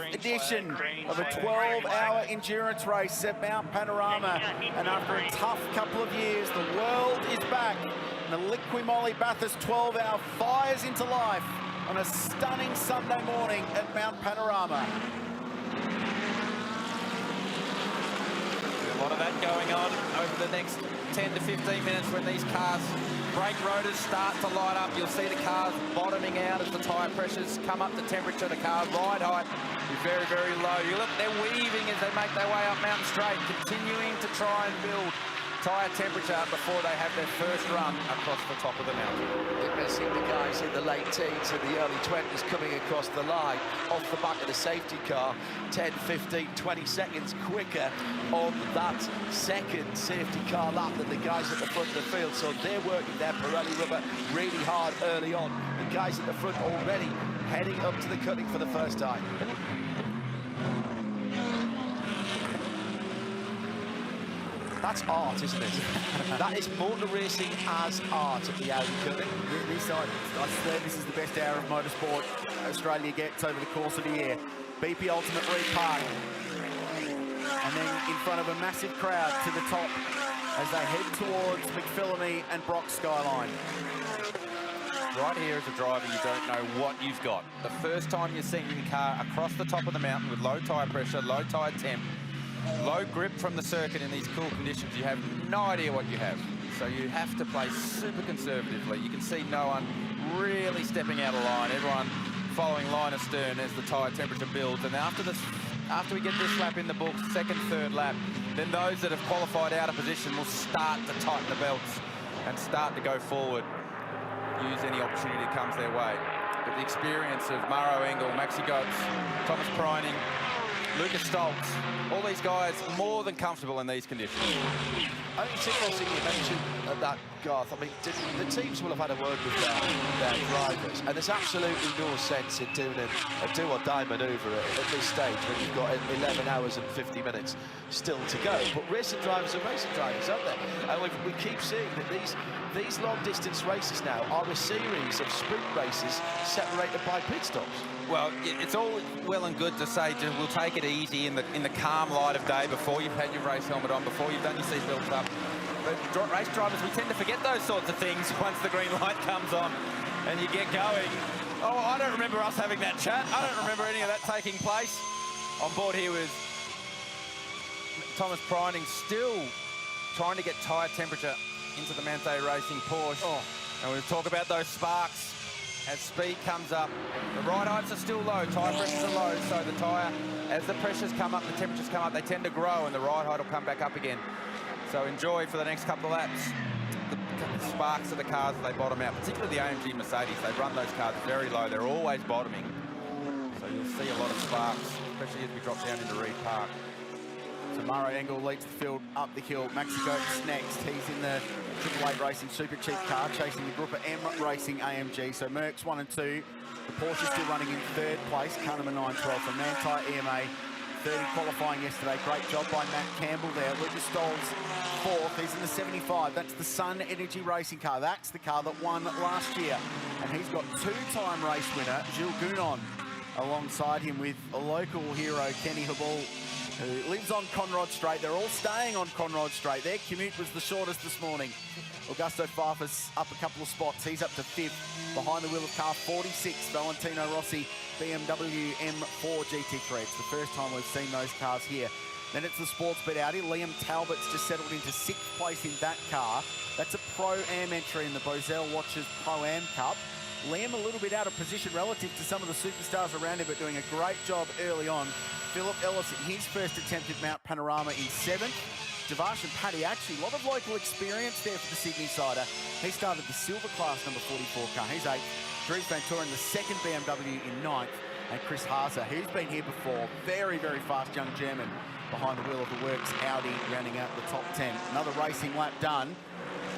edition of a 12-hour endurance race at Mount Panorama. And after a tough couple of years, the world is back. And the Liqui Bathurst 12-hour fires into life on a stunning Sunday morning at Mount Panorama. A lot of that going on over the next 10 to 15 minutes when these cars, brake rotors start to light up. You'll see the cars bottoming out as the tyre pressures come up, the temperature, the car ride height is very, very low. You look, they're weaving as they make their way up Mountain Straight, continuing to try and build tyre temperature before they have their first run across the top of the mountain. We're seeing the guys in the late teens and the early 20s coming across the line off the back of the safety car, 10, 15, 20 seconds quicker on that second safety car lap than the guys at the front of the field. So they're working their Pirelli rubber really hard early on. The guys at the front already heading up to the cutting for the first time. That's art, isn't it? That is motor racing as art at the Audi cutting. This is the best hour of motorsport Australia gets over the course of the year. BP Ultimate Repark. And then in front of a massive crowd to the top as they head towards McPhillamy and Brock Skyline. Right here as a driver, you don't know what you've got. The first time you're seeing the car across the top of the mountain with low tyre pressure, low tyre temp, low grip from the circuit in these cool conditions, you have no idea what you have. So you have to play super conservatively. You can see no one really stepping out of line, everyone following line astern as the tyre temperature builds. And after we get this lap in the books, second, third lap, then those that have qualified out of position will start to tighten the belts and start to go forward, use any opportunity that comes their way. But the experience of Maro Engel, Maxi Goetz, Thomas Preining, Lucas Stoltz, all these guys more than comfortable in these conditions. I think it's interesting you mentioned that, Garth. I mean, the teams will have had a word with their drivers, and there's absolutely no sense in doing a do-or-die manoeuvre at this stage when you've got 11 hours and 50 minutes still to go. But racing drivers are racing drivers, aren't they? And we keep seeing that these long-distance races now are a series of sprint races separated by pit stops. Well, it's all well and good to say we'll take it easy in the calm light of day before you've had your race helmet on, before you've done your seatbelts up. But race drivers, we tend to forget those sorts of things once the green light comes on and you get going. Oh, I don't remember us having that chat. I don't remember any of that taking place. On board here with Thomas Preining, still trying to get tyre temperature into the Mante Racing Porsche. Oh. And we'll talk about those sparks as speed comes up. The ride heights are still low, tyre pressures are low, so the tyre, as the pressures come up, the temperatures come up, they tend to grow and the ride height will come back up again. So enjoy for the next couple of laps the sparks of the cars as they bottom out, particularly the AMG Mercedes. They run those cars very low, they're always bottoming. So you'll see a lot of sparks, especially as we drop down into Reed Park. So Maro Engel leads the field up the hill. Maxi Goetz next. He's in the Triple 8 Racing Super Cheap car, chasing the Group M Racing AMG. So Merckx 1 and 2. The Porsche still running in third place. Car number 912 from Manti EMA. 30 qualifying yesterday. Great job by Matt Campbell there. Lucas Stoltz fourth. He's in the 75. That's the Sun Energy Racing car. That's the car that won last year. And he's got two-time race winner, Gilles Gounon, alongside him with a local hero, Kenny Habul, who lives on Conrod Straight. They're all staying on Conrod Straight. Their commute was the shortest this morning. Augusto Farfus up a couple of spots. He's up to fifth behind the wheel of car 46, Valentino Rossi, BMW M4 GT3. It's the first time we've seen those cars here. Then it's the Sportsbet Audi. Liam Talbot's just settled into sixth place in that car. That's a Pro-Am entry in the Bozell Watches Pro-Am Cup. Liam a little bit out of position relative to some of the superstars around him, but doing a great job early on. Philip Ellis in his first attempt at Mount Panorama in seventh. Javash and Paddy actually, a lot of local experience there for the Sydney sider. He started the silver class number 44 car. He's eighth. Dries Van Toren, the second BMW in ninth. And Chris Haase, who's been here before, very, very fast young German behind the wheel of the Works Audi, rounding out the top 10. Another racing lap done.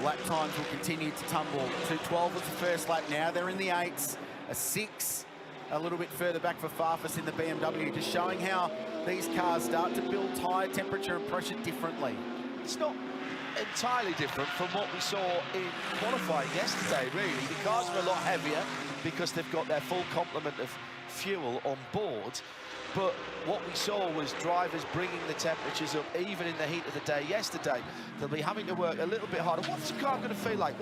Lap times will continue to tumble. 2:12 was the first lap now. They're in the eights. A 6 a little bit further back for Farfus in the BMW, just showing how these cars start to build tyre temperature and pressure differently. It's not entirely different from what we saw in qualifying yesterday, really. The cars are a lot heavier because they've got their full complement of fuel on board. But what we saw was drivers bringing the temperatures up even in the heat of the day yesterday. They'll be having to work a little bit harder. What's the car going to feel like?